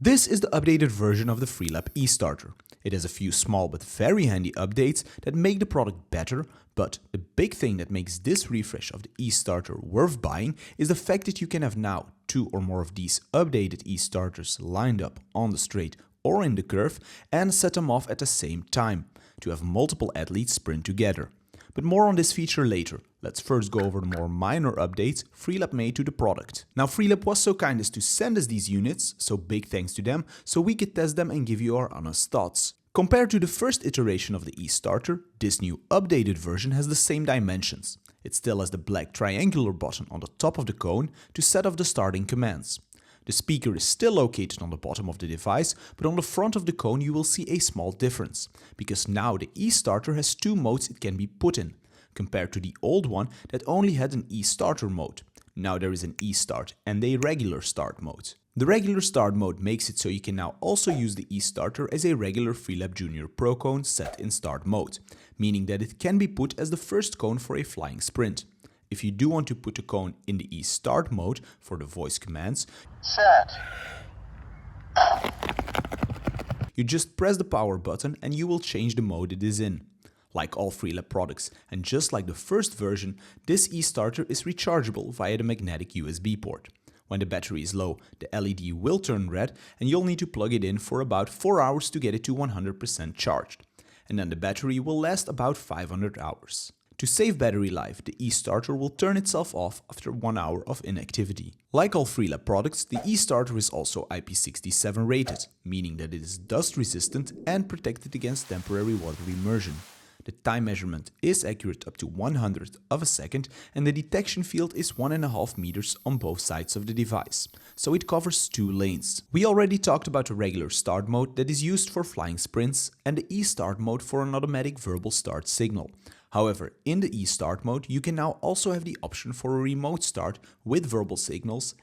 This is the updated version of the Freelap E-starter. It has a few small but very handy updates that make the product better, but the big thing that makes this refresh of the E-starter worth buying is the fact that you can have now 2 or more of these updated E-starters lined up on the straight or in the curve and set them off at the same time to have multiple athletes sprint together. But more on this feature later. Let's first go over the more minor updates Freelap made to the product. Now Freelap was so kind as to send us these units, so big thanks to them, so we could test them and give you our honest thoughts. Compared to the first iteration of the E-starter, this new updated version has the same dimensions. It still has the black triangular button on the top of the cone to set off the starting commands. The speaker is still located on the bottom of the device, but on the front of the cone you will see a small difference, because now the E-starter has 2 modes it can be put in, compared to the old one that only had an E-starter mode. Now there is an E-start and a regular start mode. The regular start mode makes it so you can now also use the E-starter as a regular Freelap Junior Pro cone set in start mode, meaning that it can be put as the first cone for a flying sprint. If you do want to put a cone in the E-start mode for the voice commands, set, you just press the power button and you will change the mode it is in. Like all Freelap products, and just like the first version, this E-starter is rechargeable via the magnetic USB port. When the battery is low, the LED will turn red and you'll need to plug it in for about 4 hours to get it to 100% charged. And then the battery will last about 500 hours. To save battery life, the E-starter will turn itself off after 1 hour of inactivity. Like all Freelap products, the E-starter is also IP67 rated, meaning that it is dust resistant and protected against temporary water immersion. The time measurement is accurate up to 1/100th of a second and the detection field is 1.5 meters on both sides of the device, so it covers 2 lanes. We already talked about the regular start mode that is used for flying sprints and the E-start mode for an automatic verbal start signal. However, in the E-start mode you can now also have the option for a remote start with verbal signals,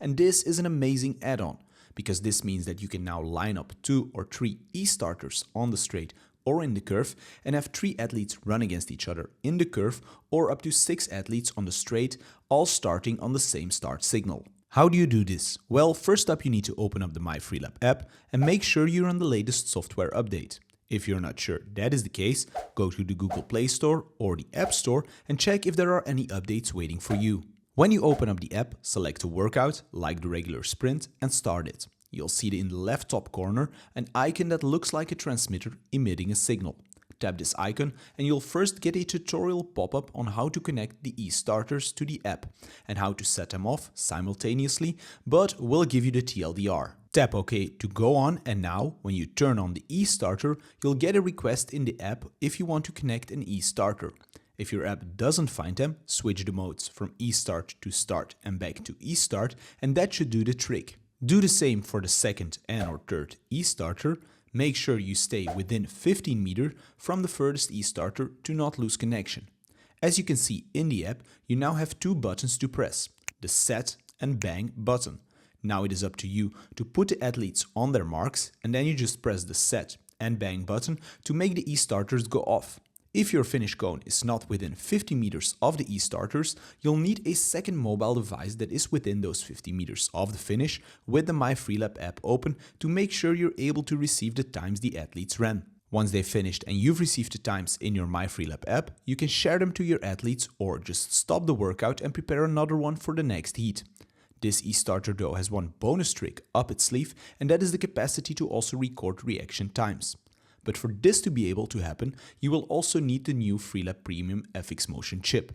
and this is an amazing add-on, because this means that you can now line up 2 or 3 E-starters on the straight or in the curve and have 3 athletes run against each other in the curve, or up to 6 athletes on the straight, all starting on the same start signal. How do you do this? Well, first up you need to open up the Myfreelap app and make sure you're on the latest software update. If you're not sure that is the case, go to the Google Play Store or the App Store and check if there are any updates waiting for you. When you open up the app, select a workout, like the regular sprint, and start it. You'll see in the left top corner an icon that looks like a transmitter emitting a signal. Tap this icon and you'll first get a tutorial pop-up on how to connect the E-starters to the app and how to set them off simultaneously, but we'll give you the TLDR. Tap OK to go on, and now when you turn on the E-starter, you'll get a request in the app if you want to connect an E-starter. If your app doesn't find them, switch the modes from E-start to start and back to E-start, and that should do the trick. Do the same for the second and or third E-starter. Make sure you stay within 15 meters from the furthest E-starter to not lose connection. As you can see in the app, you now have 2 buttons to press, the set and bang button. Now it is up to you to put the athletes on their marks, and then you just press the set and bang button to make the E-starters go off. If your finish cone is not within 50 meters of the E-starters, you'll need a second mobile device that is within those 50 meters of the finish with the Myfreelap app open to make sure you're able to receive the times the athletes ran. Once they've finished and you've received the times in your Myfreelap app, you can share them to your athletes or just stop the workout and prepare another one for the next heat. This E-starter though has one bonus trick up its sleeve, and that is the capacity to also record reaction times. But for this to be able to happen, you will also need the new Freelap Premium FX Motion chip.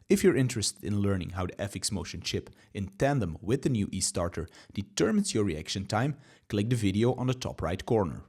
If you're interested in learning how the FX Motion chip in tandem with the new E-starter determines your reaction time, click the video on the top right corner.